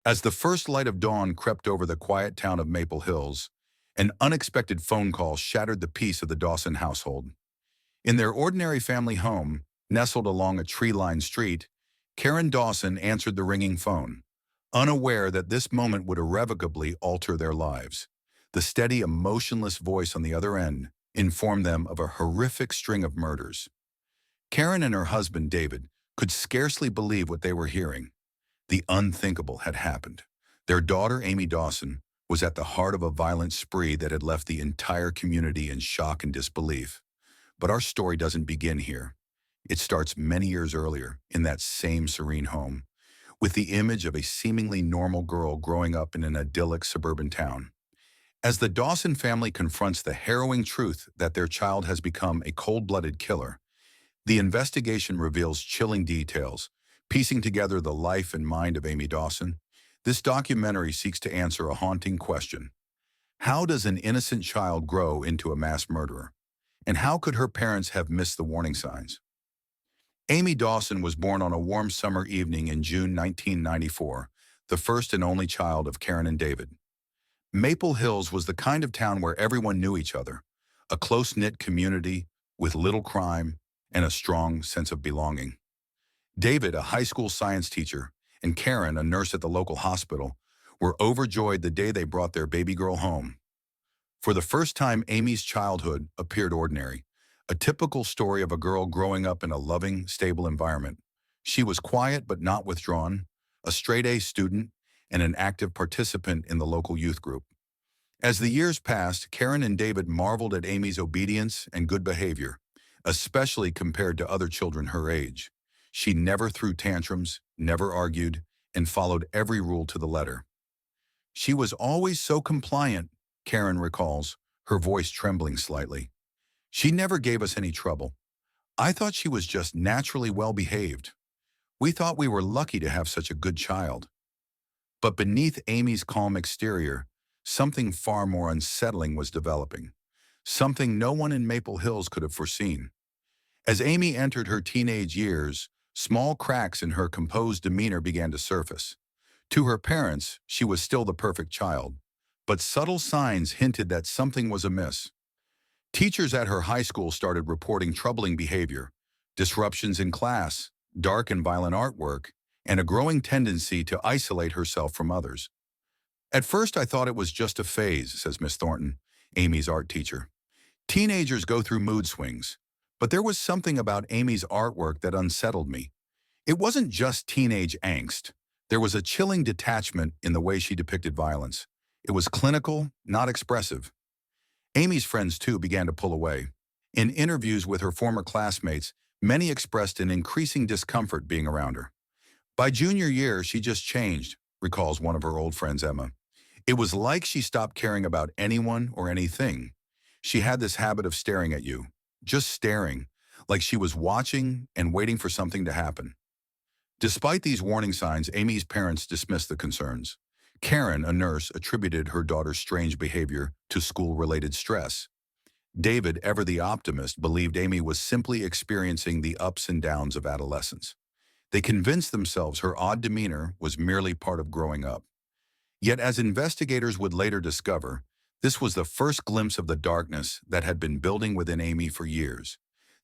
As the first light of dawn crept over the quiet town of Maple Hills, an unexpected phone call shattered the peace of the Dawson household. In their ordinary family home, nestled along a tree-lined street, Karen Dawson answered the ringing phone, unaware that this moment would irrevocably alter their lives. The steady, emotionless voice on the other end informed them of a horrific string of murders. Karen and her husband, David, could scarcely believe what they were hearing. The unthinkable had happened. Their daughter, Amy Dawson, was at the heart of a violent spree that had left the entire community in shock and disbelief. But our story doesn't begin here. It starts many years earlier, in that same serene home, with the image of a seemingly normal girl growing up in an idyllic suburban town. As the Dawson family confronts the harrowing truth that their child has become a cold-blooded killer, the investigation reveals chilling details, piecing together the life and mind of Amy Dawson. This documentary seeks to answer a haunting question. How does an innocent child grow into a mass murderer? And how could her parents have missed the warning signs? Amy Dawson was born on a warm summer evening in June 1994, the first and only child of Karen and David. Maple Hills was the kind of town where everyone knew each other, a close-knit community with little crime and a strong sense of belonging. David, a high school science teacher, and Karen, a nurse at the local hospital, were overjoyed the day they brought their baby girl home. For the first time, Amy's childhood appeared ordinary, a typical story of a girl growing up in a loving, stable environment. She was quiet but not withdrawn, a straight-A student, and an active participant in the local youth group. As the years passed, Karen and David marveled at Amy's obedience and good behavior, especially compared to other children her age. She never threw tantrums, never argued, and followed every rule to the letter. She was always so compliant, Karen recalls, her voice trembling slightly. She never gave us any trouble. I thought she was just naturally well-behaved. We thought we were lucky to have such a good child. But beneath Amy's calm exterior, something far more unsettling was developing, something no one in Maple Hills could have foreseen. As Amy entered her teenage years, small cracks in her composed demeanor began to surface. To her parents, she was still the perfect child, but subtle signs hinted that something was amiss. Teachers at her high school started reporting troubling behavior, disruptions in class, dark and violent artwork, and a growing tendency to isolate herself from others. At first, I thought it was just a phase, says Miss Thornton, Amy's art teacher. Teenagers go through mood swings, but there was something about Amy's artwork that unsettled me. It wasn't just teenage angst. There was a chilling detachment in the way she depicted violence. It was clinical, not expressive. Amy's friends, too, began to pull away. In interviews with her former classmates, many expressed an increasing discomfort being around her. By junior year, she just changed, recalls one of her old friends, Emma. It was like she stopped caring about anyone or anything. She had this habit of staring at you, just staring, like she was watching and waiting for something to happen. Despite these warning signs, Amy's parents dismissed the concerns. Karen, a nurse, attributed her daughter's strange behavior to school-related stress. David, ever the optimist, believed Amy was simply experiencing the ups and downs of adolescence. They convinced themselves her odd demeanor was merely part of growing up. Yet, as investigators would later discover, this was the first glimpse of the darkness that had been building within Amy for years.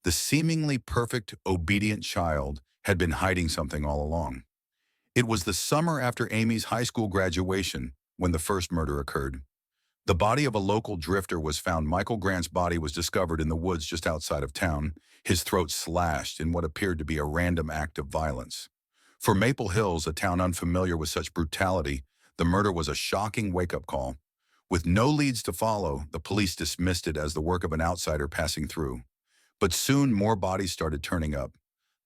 The seemingly perfect, obedient child had been hiding something all along. It was the summer after Amy's high school graduation when the first murder occurred. The body of a local drifter was found. Michael Grant's body was discovered in the woods just outside of town, his throat slashed in what appeared to be a random act of violence. For Maple Hills, a town unfamiliar with such brutality, the murder was a shocking wake-up call. With no leads to follow, the police dismissed it as the work of an outsider passing through. But soon more bodies started turning up.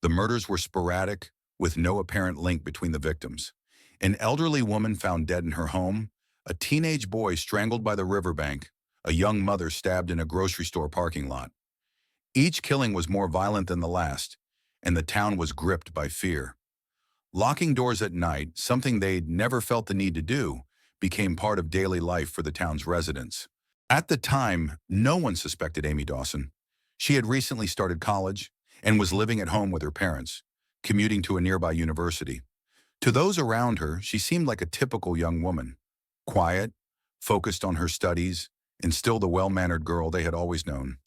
The murders were sporadic, with no apparent link between the victims. An elderly woman found dead in her home, a teenage boy strangled by the riverbank, a young mother stabbed in a grocery store parking lot. Each killing was more violent than the last, and the town was gripped by fear. Locking doors at night, something they'd never felt the need to do, became part of daily life for the town's residents. At the time, no one suspected Amy Dawson. She had recently started college and was living at home with her parents, commuting to a nearby university. To those around her, she seemed like a typical young woman, quiet, focused on her studies, and still the well-mannered girl they had always known.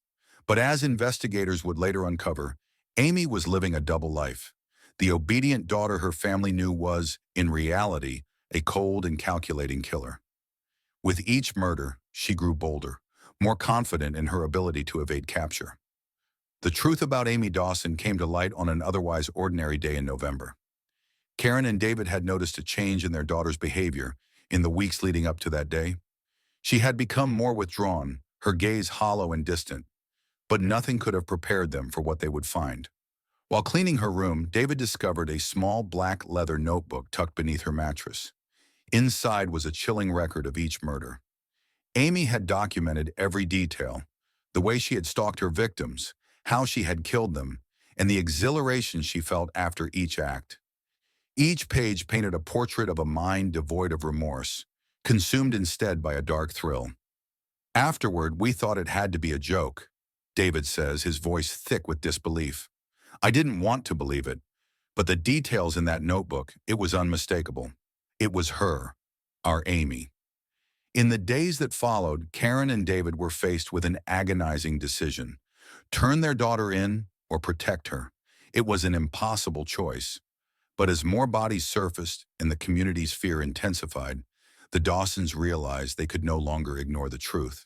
But as investigators would later uncover, Amy was living a double life. The obedient daughter her family knew was, in reality, a cold and calculating killer. With each murder, she grew bolder, more confident in her ability to evade capture. The truth about Amy Dawson came to light on an otherwise ordinary day in November. Karen and David had noticed a change in their daughter's behavior in the weeks leading up to that day. She had become more withdrawn, her gaze hollow and distant, but nothing could have prepared them for what they would find. While cleaning her room, David discovered a small black leather notebook tucked beneath her mattress. Inside was a chilling record of each murder. Amy had documented every detail, the way she had stalked her victims, how she had killed them, and the exhilaration she felt after each act. Each page painted a portrait of a mind devoid of remorse, consumed instead by a dark thrill. Afterward, we thought it had to be a joke, David says, his voice thick with disbelief. I didn't want to believe it, but the details in that notebook, it was unmistakable. It was her, our Amy. In the days that followed, Karen and David were faced with an agonizing decision. Turn their daughter in or protect her. It was an impossible choice. But as more bodies surfaced and the community's fear intensified, the Dawsons realized they could no longer ignore the truth.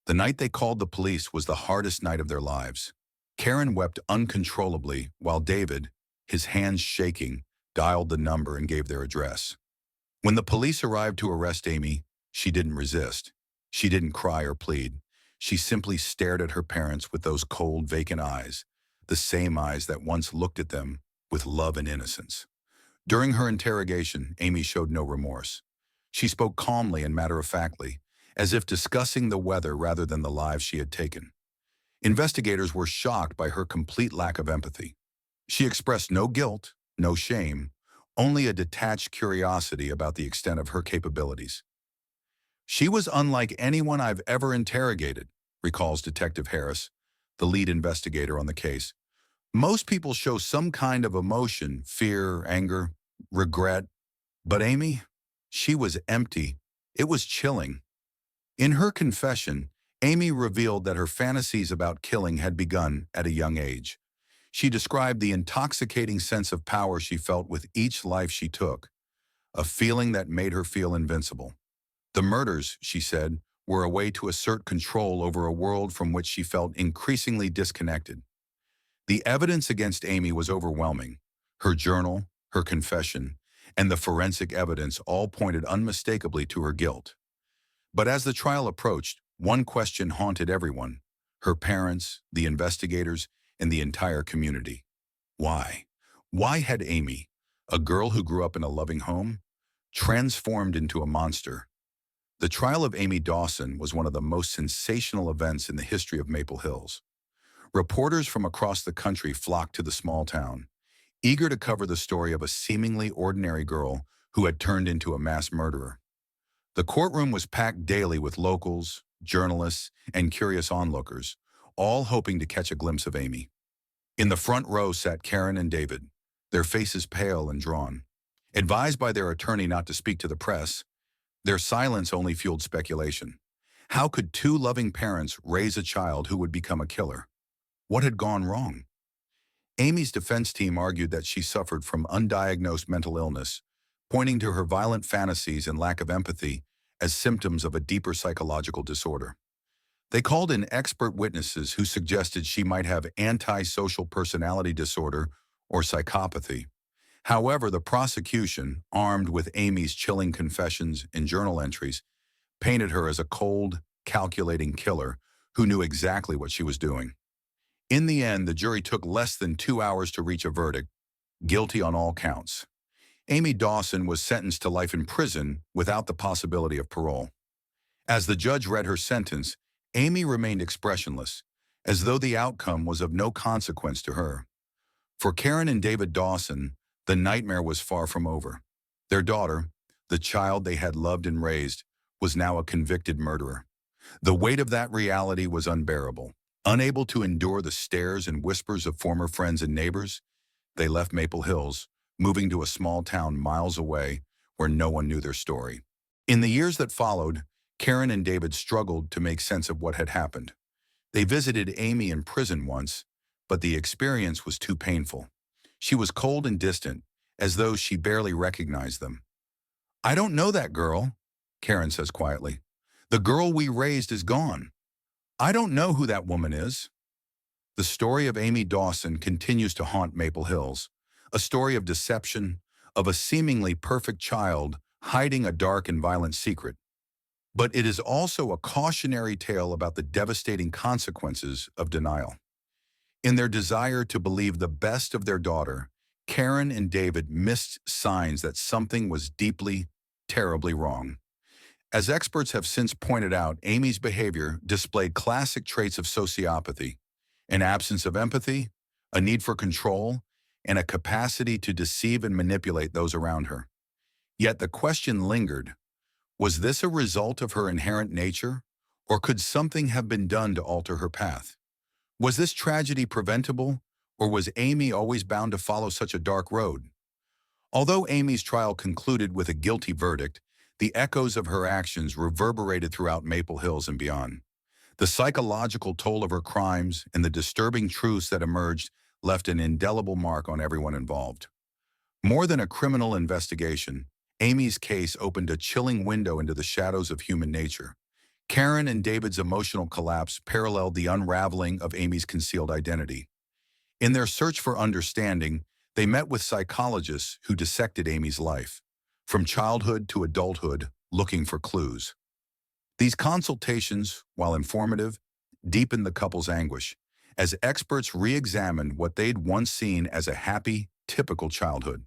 The night they called the police was the hardest night of their lives. Karen wept uncontrollably while David, his hands shaking, dialed the number and gave their address. When the police arrived to arrest Amy, she didn't resist. She didn't cry or plead. She simply stared at her parents with those cold, vacant eyes, the same eyes that once looked at them with love and innocence. During her interrogation, Amy showed no remorse. She spoke calmly and matter-of-factly, as if discussing the weather rather than the lives she had taken. Investigators were shocked by her complete lack of empathy. She expressed no guilt, no shame, only a detached curiosity about the extent of her capabilities. She was unlike anyone I've ever interrogated, recalls Detective Harris, the lead investigator on the case. Most people show some kind of emotion, fear, anger, regret. But Amy, she was empty. It was chilling. In her confession, Amy revealed that her fantasies about killing had begun at a young age. She described the intoxicating sense of power she felt with each life she took, a feeling that made her feel invincible. The murders, she said, were a way to assert control over a world from which she felt increasingly disconnected. The evidence against Amy was overwhelming. Her journal, her confession, and the forensic evidence all pointed unmistakably to her guilt. But as the trial approached, one question haunted everyone: her parents, the investigators, and the entire community. Why? Why had Amy, a girl who grew up in a loving home, transformed into a monster? The trial of Amy Dawson was one of the most sensational events in the history of Maple Hills. Reporters from across the country flocked to the small town, eager to cover the story of a seemingly ordinary girl who had turned into a mass murderer. The courtroom was packed daily with locals, journalists, and curious onlookers, all hoping to catch a glimpse of Amy. In the front row sat Karen and David, their faces pale and drawn. Advised by their attorney not to speak to the press, their silence only fueled speculation. How could two loving parents raise a child who would become a killer? What had gone wrong? Amy's defense team argued that she suffered from undiagnosed mental illness, pointing to her violent fantasies and lack of empathy as symptoms of a deeper psychological disorder. They called in expert witnesses who suggested she might have antisocial personality disorder or psychopathy. However, the prosecution, armed with Amy's chilling confessions and journal entries, painted her as a cold, calculating killer who knew exactly what she was doing. In the end, the jury took less than 2 hours to reach a verdict: guilty on all counts. Amy Dawson was sentenced to life in prison without the possibility of parole. As the judge read her sentence, Amy remained expressionless, as though the outcome was of no consequence to her. For Karen and David Dawson, the nightmare was far from over. Their daughter, the child they had loved and raised, was now a convicted murderer. The weight of that reality was unbearable. Unable to endure the stares and whispers of former friends and neighbors, they left Maple Hills, moving to a small town miles away where no one knew their story. In the years that followed, Karen and David struggled to make sense of what had happened. They visited Amy in prison once, but the experience was too painful. She was cold and distant, as though she barely recognized them. "I don't know that girl," Karen says quietly. "The girl we raised is gone. I don't know who that woman is." The story of Amy Dawson continues to haunt Maple Hills, a story of deception, of a seemingly perfect child hiding a dark and violent secret. But it is also a cautionary tale about the devastating consequences of denial. In their desire to believe the best of their daughter, Karen and David missed signs that something was deeply, terribly wrong. As experts have since pointed out, Amy's behavior displayed classic traits of sociopathy: an absence of empathy, a need for control, and a capacity to deceive and manipulate those around her. Yet the question lingered: was this a result of her inherent nature, or could something have been done to alter her path? Was this tragedy preventable, or was Amy always bound to follow such a dark road? Although Amy's trial concluded with a guilty verdict, the echoes of her actions reverberated throughout Maple Hills and beyond. The psychological toll of her crimes and the disturbing truths that emerged left an indelible mark on everyone involved. More than a criminal investigation, Amy's case opened a chilling window into the shadows of human nature. Karen and David's emotional collapse paralleled the unraveling of Amy's concealed identity. In their search for understanding, they met with psychologists who dissected Amy's life, from childhood to adulthood, looking for clues. These consultations, while informative, deepened the couple's anguish, as experts re-examined what they'd once seen as a happy, typical childhood.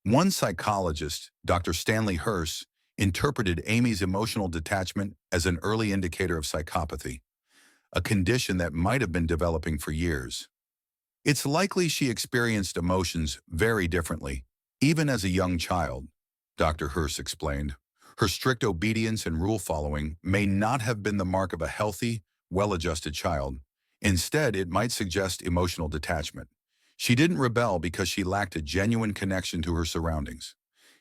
One psychologist, Dr. Stanley Hurst, interpreted Amy's emotional detachment as an early indicator of psychopathy, a condition that might have been developing for years. "It's likely she experienced emotions very differently, even as a young child," Dr. Hurst explained. "Her strict obedience and rule-following may not have been the mark of a healthy, well-adjusted child. Instead, it might suggest emotional detachment. She didn't rebel because she lacked a genuine connection to her surroundings."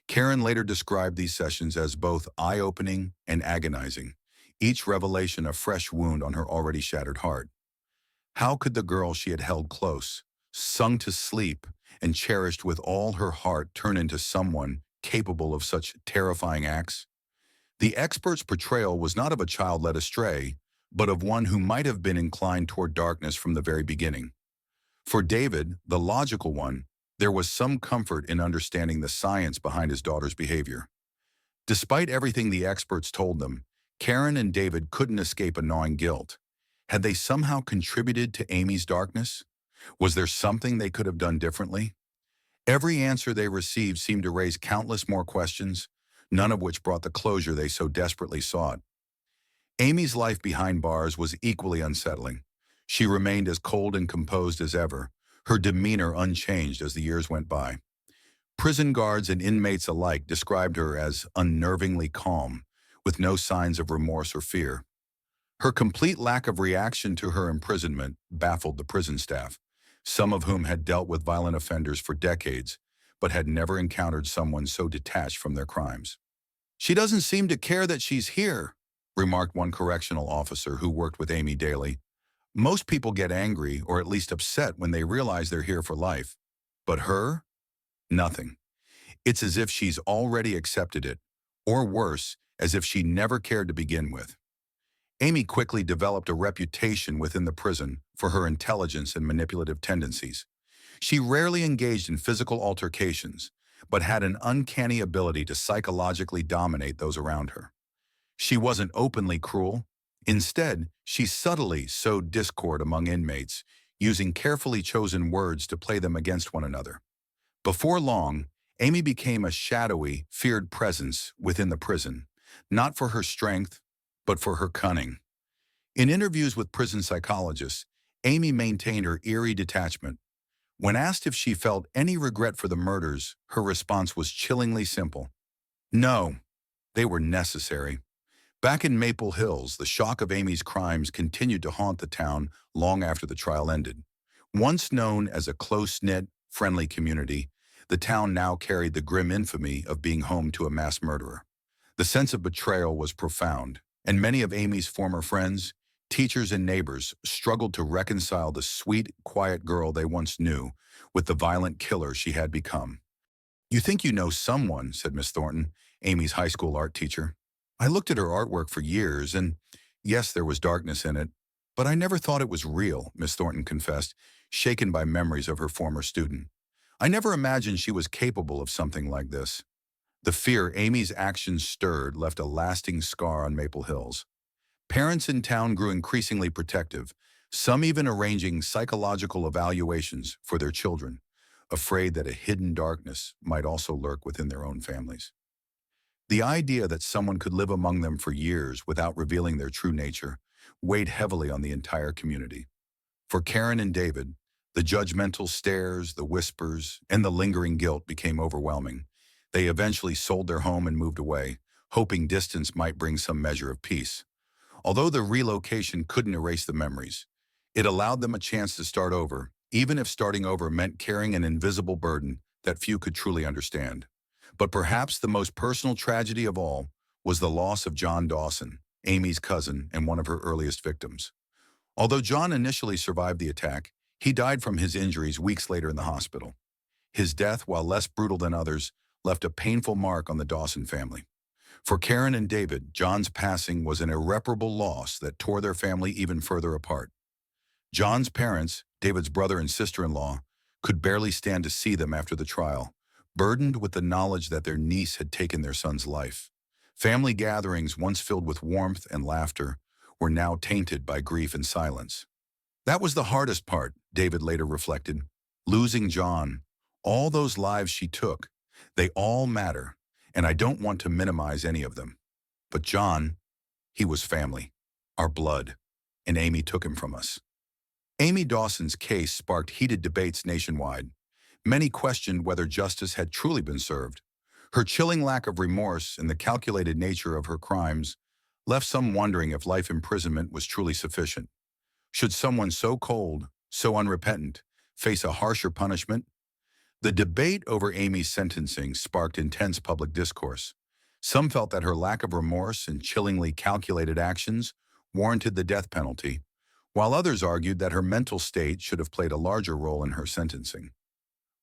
Karen later described these sessions as both eye-opening and agonizing, each revelation a fresh wound on her already shattered heart. How could the girl she had held close, sung to sleep, and cherished with all her heart turn into someone capable of such terrifying acts? The expert's portrayal was not of a child led astray, but of one who might have been inclined toward darkness from the very beginning. For David, the logical one, there was some comfort in understanding the science behind his daughter's behavior. Despite everything the experts told them, Karen and David couldn't escape a gnawing guilt. Had they somehow contributed to Amy's darkness? Was there something they could have done differently? Every answer they received seemed to raise countless more questions, none of which brought the closure they so desperately sought. Amy's life behind bars was equally unsettling. She remained as cold and composed as ever, her demeanor unchanged as the years went by. Prison guards and inmates alike described her as unnervingly calm, with no signs of remorse or fear. Her complete lack of reaction to her imprisonment baffled the prison staff, some of whom had dealt with violent offenders for decades, but had never encountered someone so detached from their crimes. "She doesn't seem to care that she's here," remarked one correctional officer who worked with Amy daily. "Most people get angry or at least upset when they realize they're here for life. But her? Nothing. It's as if she's already accepted it, or worse, as if she never cared to begin with." Amy quickly developed a reputation within the prison for her intelligence and manipulative tendencies. She rarely engaged in physical altercations, but had an uncanny ability to psychologically dominate those around her. She wasn't openly cruel. Instead, she subtly sowed discord among inmates, using carefully chosen words to play them against one another. Before long, Amy became a shadowy, feared presence within the prison, not for her strength, but for her cunning. In interviews with prison psychologists, Amy maintained her eerie detachment. When asked if she felt any regret for the murders, her response was chillingly simple: "No, they were necessary." Back in Maple Hills, the shock of Amy's crimes continued to haunt the town long after the trial ended. Once known as a close-knit, friendly community, The town now carried the grim infamy of being home to a mass murderer. The sense of betrayal was profound, and many of Amy's former friends, teachers, and neighbors struggled to reconcile the sweet, quiet girl they once knew with the violent killer she had become. "You think you know someone," said Miss Thornton, Amy's high school art teacher. "I looked at her artwork for years, and yes, there was darkness in it, but I never thought it was real," Miss Thornton confessed, shaken by memories of her former student. "I never imagined she was capable of something like this." The fear Amy's actions stirred left a lasting scar on Maple Hills. Parents in town grew increasingly protective, some even arranging psychological evaluations for their children, afraid that a hidden darkness might also lurk within their own families. The idea that someone could live among them for years without revealing their true nature weighed heavily on the entire community. For Karen and David, the judgmental stares, the whispers, and the lingering guilt became overwhelming. They eventually sold their home and moved away, hoping distance might bring some measure of peace. Although the relocation couldn't erase the memories, it allowed them a chance to start over, even if starting over meant carrying an invisible burden that few could truly understand. But perhaps the most personal tragedy of all was the loss of John Dawson, Amy's cousin and one of her earliest victims. Although John initially survived the attack, he died from his injuries weeks later in the hospital. His death, while less brutal than others, left a painful mark on the Dawson family. For Karen and David, John's passing was an irreparable loss that tore their family even further apart. John's parents, David's brother and sister-in-law, could barely stand to see them after the trial, burdened with the knowledge that their niece had taken their son's life. Family gatherings, once filled with warmth and laughter, were now tainted by grief and silence. That was the hardest part, David later reflected. Losing John, all those lives she took, they all matter, and I don't want to minimize any of them. But John, he was family, our blood, and Amy took him from us. Amy Dawson's case sparked heated debates nationwide. Many questioned whether justice had truly been served. Her chilling lack of remorse and the calculated nature of her crimes left some wondering if life imprisonment was truly sufficient. Should someone so cold, so unrepentant, face a harsher punishment? The debate over Amy's sentencing sparked intense public discourse. Some felt that her lack of remorse and chillingly calculated actions warranted the death penalty, while others argued that her mental state should have played a larger role in her sentencing.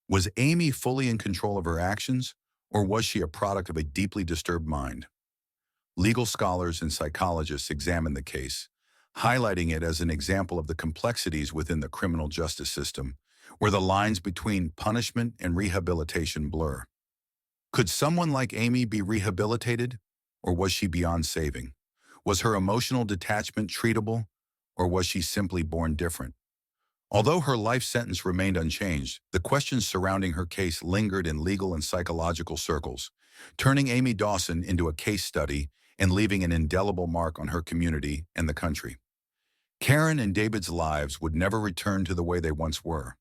Was Amy fully in control of her actions, or was she a product of a deeply disturbed mind? Legal scholars and psychologists examined the case, highlighting it as an example of the complexities within the criminal justice system, where the lines between punishment and rehabilitation blur. Could someone like Amy be rehabilitated, or was she beyond saving? Was her emotional detachment treatable, or was she simply born different? Although her life sentence remained unchanged, the questions surrounding her case lingered in legal and psychological circles, turning Amy Dawson into a case study and leaving an indelible mark on her community and the country. Karen and David's lives would never return to the way they once were.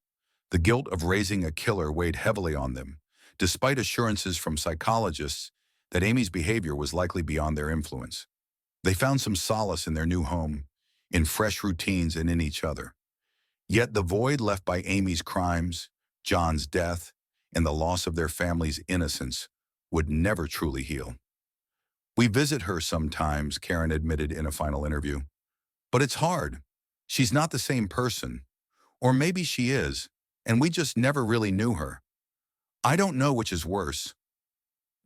The guilt of raising a killer weighed heavily on them, despite assurances from psychologists that Amy's behavior was likely beyond their influence. They found some solace in their new home, in fresh routines, and in each other. Yet the void left by Amy's crimes, John's death, and the loss of their family's innocence would never truly heal. "We visit her sometimes," Karen admitted in a final interview. "But it's hard. She's not the same person. Or maybe she is, and we just never really knew her. I don't know which is worse."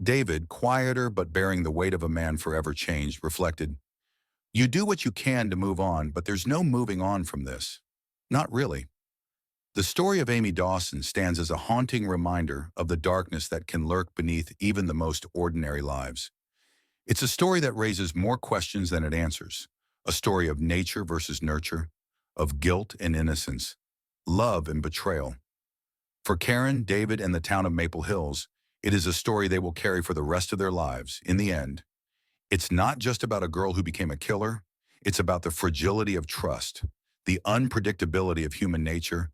David, quieter but bearing the weight of a man forever changed, reflected, "You do what you can to move on, but there's no moving on from this. Not really." The story of Amy Dawson stands as a haunting reminder of the darkness that can lurk beneath even the most ordinary lives. It's a story that raises more questions than it answers, a story of nature versus nurture, of guilt and innocence, love and betrayal. For Karen, David, and the town of Maple Hills, it is a story they will carry for the rest of their lives. In the end, it's not just about a girl who became a killer, it's about the fragility of trust, the unpredictability of human nature,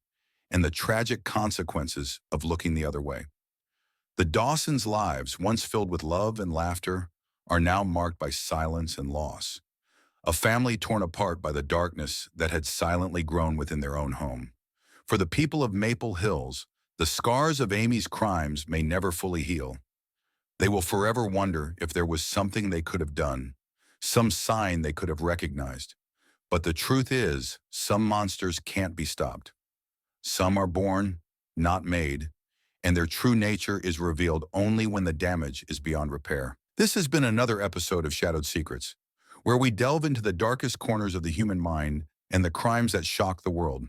and the tragic consequences of looking the other way. The Dawsons' lives, once filled with love and laughter, are now marked by silence and loss. A family torn apart by the darkness that had silently grown within their own home. For the people of Maple Hills, The scars of Amy's crimes may never fully heal. They will forever wonder if there was something they could have done, some sign they could have recognized. But the truth is, some monsters can't be stopped. Some are born, not made, and their true nature is revealed only when the damage is beyond repair. This has been another episode of Shadowed Secrets, where we delve into the darkest corners of the human mind and the crimes that shock the world.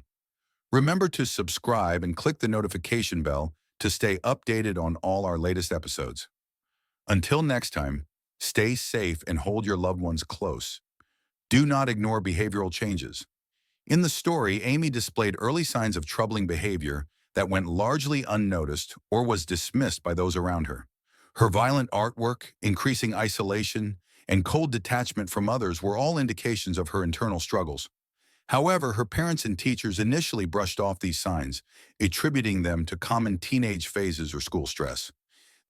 Remember to subscribe and click the notification bell to stay updated on all our latest episodes. Until next time, stay safe and hold your loved ones close. Do not ignore behavioral changes. In the story, Amy displayed early signs of troubling behavior that went largely unnoticed or was dismissed by those around her. Her violent artwork, increasing isolation, and cold detachment from others were all indications of her internal struggles. However, her parents and teachers initially brushed off these signs, attributing them to common teenage phases or school stress.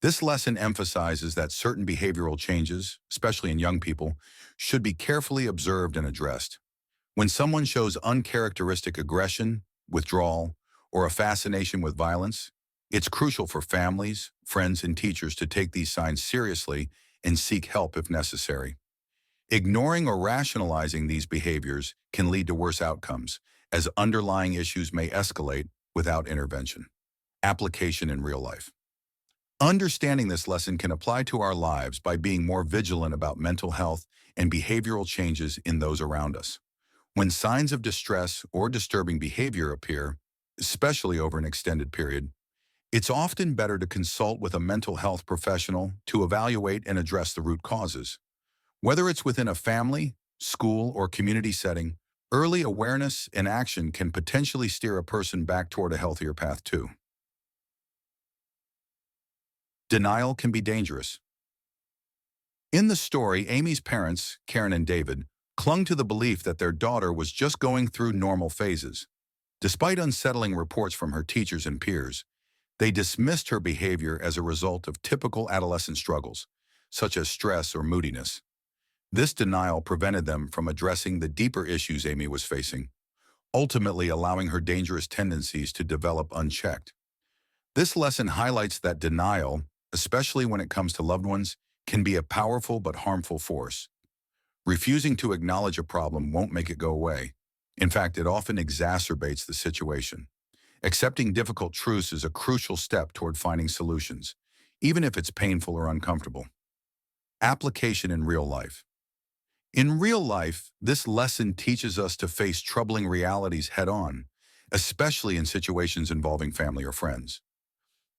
This lesson emphasizes that certain behavioral changes, especially in young people, should be carefully observed and addressed. When someone shows uncharacteristic aggression, withdrawal, or a fascination with violence, it's crucial for families, friends, and teachers to take these signs seriously and seek help if necessary. Ignoring or rationalizing these behaviors can lead to worse outcomes, as underlying issues may escalate without intervention. Application in real life. Understanding this lesson can apply to our lives by being more vigilant about mental health and behavioral changes in those around us. When signs of distress or disturbing behavior appear, especially over an extended period, it's often better to consult with a mental health professional to evaluate and address the root causes. Whether it's within a family, school, or community setting, early awareness and action can potentially steer a person back toward a healthier path too. Denial can be dangerous. In the story, Amy's parents, Karen and David, clung to the belief that their daughter was just going through normal phases. Despite unsettling reports from her teachers and peers, they dismissed her behavior as a result of typical adolescent struggles, such as stress or moodiness. This denial prevented them from addressing the deeper issues Amy was facing, ultimately allowing her dangerous tendencies to develop unchecked. This lesson highlights that denial, especially when it comes to loved ones, can be a powerful but harmful force. Refusing to acknowledge a problem won't make it go away. In fact, it often exacerbates the situation. Accepting difficult truths is a crucial step toward finding solutions, even if it's painful or uncomfortable. Application in real life. In real life, this lesson teaches us to face troubling realities head-on, especially in situations involving family or friends.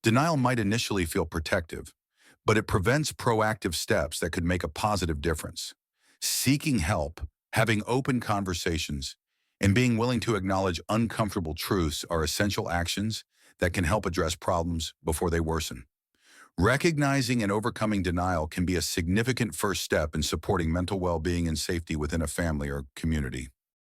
Denial might initially feel protective, but it prevents proactive steps that could make a positive difference. Seeking help, having open conversations, and being willing to acknowledge uncomfortable truths are essential actions that can help address problems before they worsen. Recognizing and overcoming denial can be a significant first step in supporting mental well-being and safety within a family or community.